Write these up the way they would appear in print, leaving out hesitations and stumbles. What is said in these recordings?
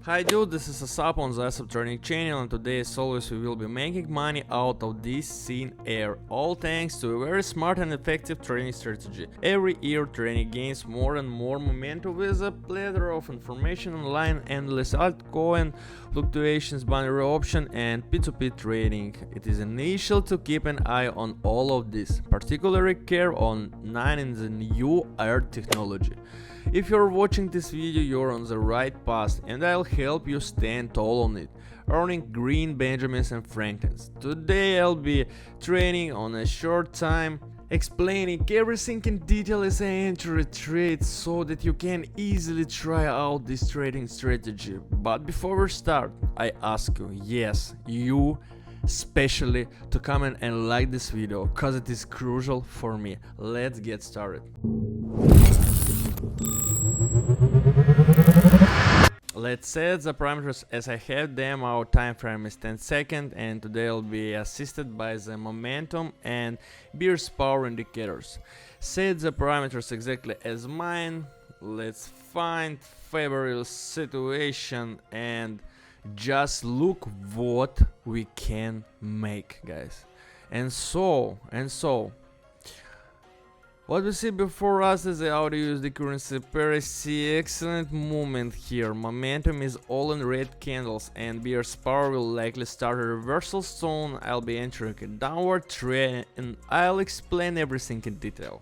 Hi dude, this is Asab on the Asab trading channel, and today as always we will be making money out of this scene air, all thanks to a very smart and effective trading strategy. Every year trading gains more and more momentum with a plethora of information online, endless altcoin fluctuations, binary option and P2P trading. It is essential to keep an eye on all of this, particularly care on 9 in the new air technology. If you're watching this video, you're on the right path and I'll help you stand tall on it, earning green Benjamins and Franklins. Today I'll be training on a short time, explaining everything in detail as I enter a trade so that you can easily try out this trading strategy. But before we start, I ask you, yes, you especially, to comment and like this video, cause it is crucial for me. Let's get started. Let's set the parameters as I have them. Our time frame is 10 seconds and today I'll be assisted by the momentum and bear's power indicators. Set the parameters exactly as mine. Let's find favorable situation and just look what we can make, guys. And so what we see before us is the audio USD currency pair. See excellent movement here. Momentum is all in red candles and bear's power will likely start a reversal soon. I'll be entering a downward trend and I'll explain everything in detail.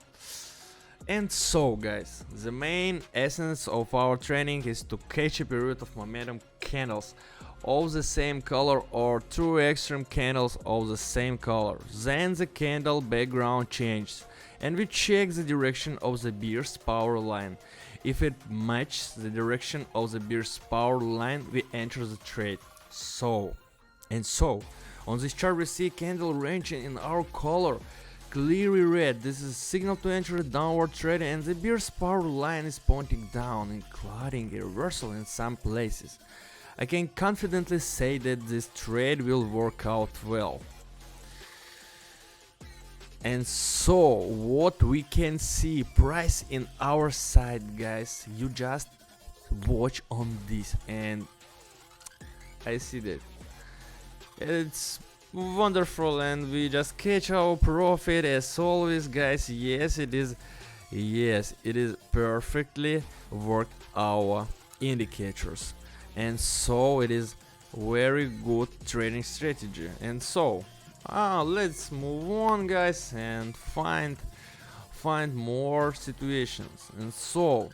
And so guys, the main essence of our training is to catch a period of momentum candles of the same color or two extreme candles of the same color. Then the candle background changes and we check the direction of the bear's power line. If it matches the direction of the bear's power line, we enter the trade. So on this chart we see a candle ranging in our color, clearly red. This is a signal to enter a downward trade and the bear's power line is pointing down, including a reversal in some places. I can confidently say that this trade will work out well. And so what we can see, price in our side, guys, you just watch on this and I see that it's wonderful and we just catch our profit as always, guys. Yes, it is perfectly worked our indicators, and so it is very good trading strategy. And so let's move on, guys, and find more situations. And so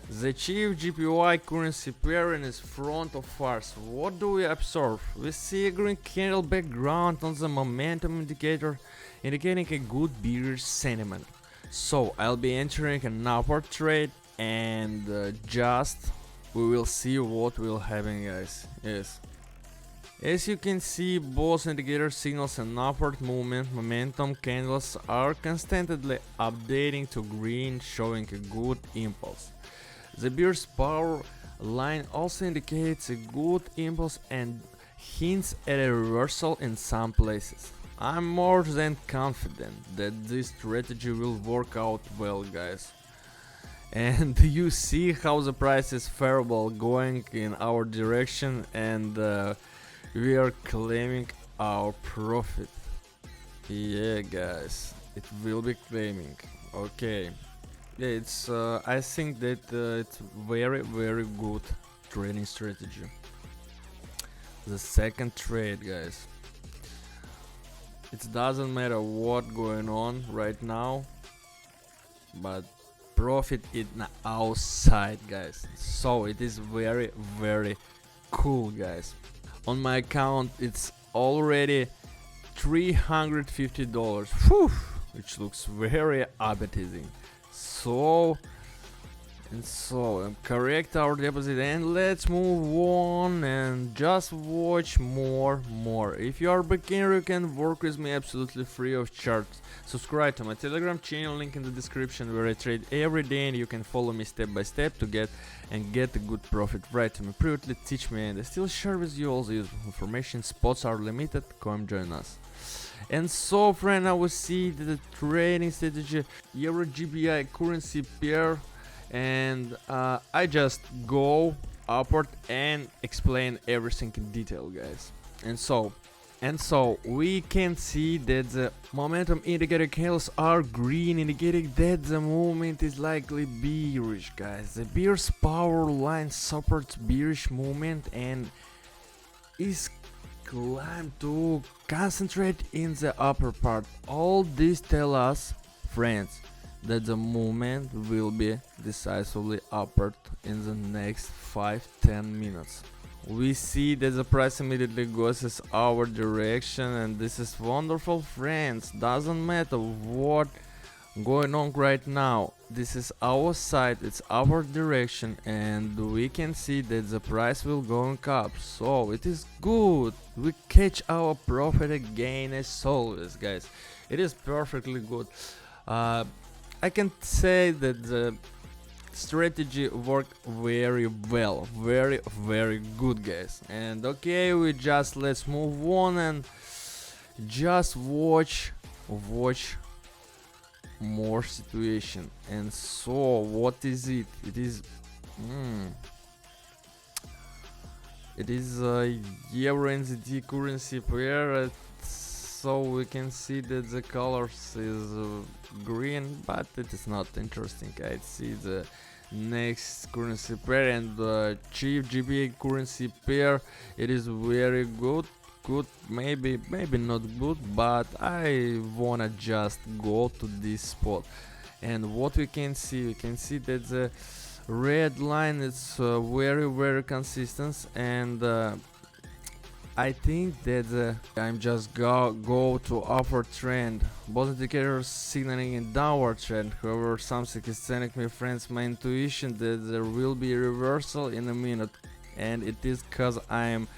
the chief GPY currency pair is front of us. What do we observe? We see a green candle background on the momentum indicator, indicating a good bearish sentiment. So I'll be entering an upward trade and we will see what will happen, guys. Yes. As you can see, both indicator signals an upward movement. Momentum candles are constantly updating to green, showing a good impulse. The bear's power line also indicates a good impulse and hints at a reversal in some places. I'm more than confident that this strategy will work out well, guys. And you see how the price is favorable going in our direction and we are claiming our profit. Yeah, guys, it will be claiming. Okay, yeah, it's I think that it's very good trading strategy. The second trade, guys, it doesn't matter what going on right now, but profit is outside, guys. So it is very cool, guys. On my account it's already $350, which looks very appetizing. So correct our deposit and let's move on and just watch more. If you are beginner, you can work with me absolutely free of charge. Subscribe to my Telegram channel, link in the description, where I trade every day and you can follow me step by step to get a good profit. Write to me privately, teach me, and I still share with you all the useful information. Spots are limited, come join us. And so friend, I will see the trading strategy Euro GBI currency pair and I just go upward and explain everything in detail, guys. And so we can see that the momentum indicator candles are green, indicating that the movement is likely bearish, guys. The bearish power line supports bearish movement and is climbed to concentrate in the upper part. All this tell us, friends, that the movement will be decisively upward in the next 5-10 minutes. We see that the price immediately goes in our direction, and this is wonderful, friends. Doesn't matter what going on right now, this is our side, it's our direction, and we can see that the price will go up, so it is good. We catch our profit again as always, guys. It is perfectly good. I can say that the strategy worked very well, very good, guys. And okay, let's move on and just watch more situation. And so what is it? It is a euro NZD currency pair. So we can see that the colors is green, but it is not interesting. I see the next currency pair and the cheap GBP currency pair. It is very good, maybe not good, but I wanna just go to this spot. And what we can see that the red line is very consistent, and I think that I'm just go to upward trend. Both indicators signaling a downward trend. However, something is telling me, friends, my intuition that there will be a reversal in a minute, and it is cause I'm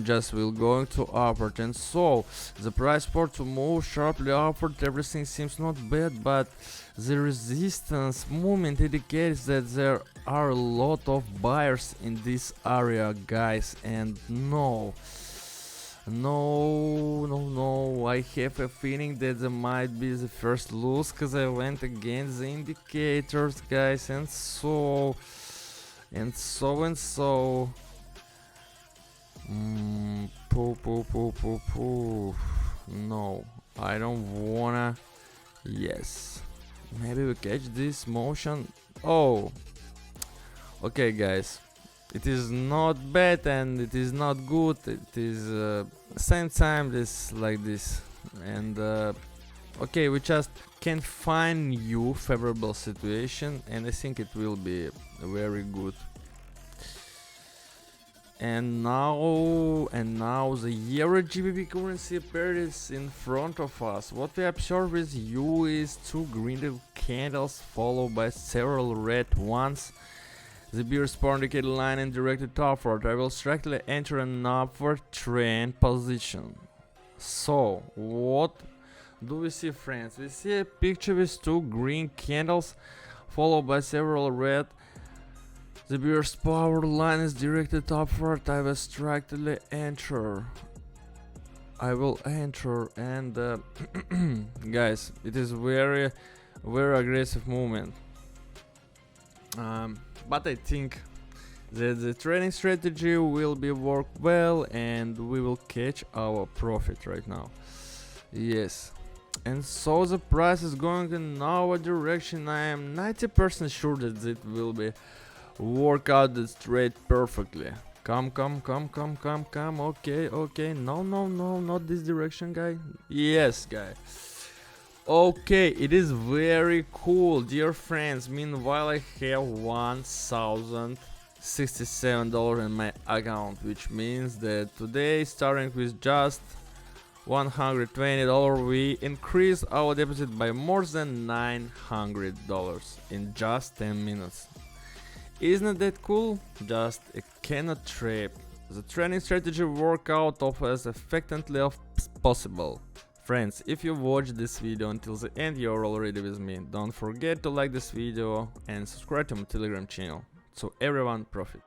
just going to upward. And so the price part to move sharply upward, everything seems not bad, but the resistance movement indicates that there are a lot of buyers in this area, guys. And no, I have a feeling that there might be the first loss, because I went against the indicators, guys. And so no, I don't wanna. Yes, maybe we catch this motion. Oh, okay, guys, it is not bad and it is not good. It is same time this like this. And okay, we just can find new favorable situation, and I think it will be very good. And now the euro GBP currency pair is in front of us. What we observe is two green candles followed by several red ones. The bearish power indicator line and directed upward. I will strictly enter an upward trend position. So what do we see, friends? We see a picture with two green candles followed by several red. The bearish power line is directed upward. I will strictly enter. And guys, it is very aggressive movement. But I think that the trading strategy will be work well, and we will catch our profit right now. Yes. And so the price is going in our direction. I am 90% sure that it will be work out this trade perfectly. Come. Okay. No, not this direction, guy. Yes, guy. Okay, it is very cool, dear friends. Meanwhile, I have $1,067 in my account, which means that today, starting with just $120, we increased our deposit by more than $900 in just 10 minutes. Isn't that cool? Just a cannot trip. The trading strategy work out of as effectively as possible. Friends, if you watched this video until the end, you're already with me. Don't forget to like this video and subscribe to my Telegram channel. So everyone profit.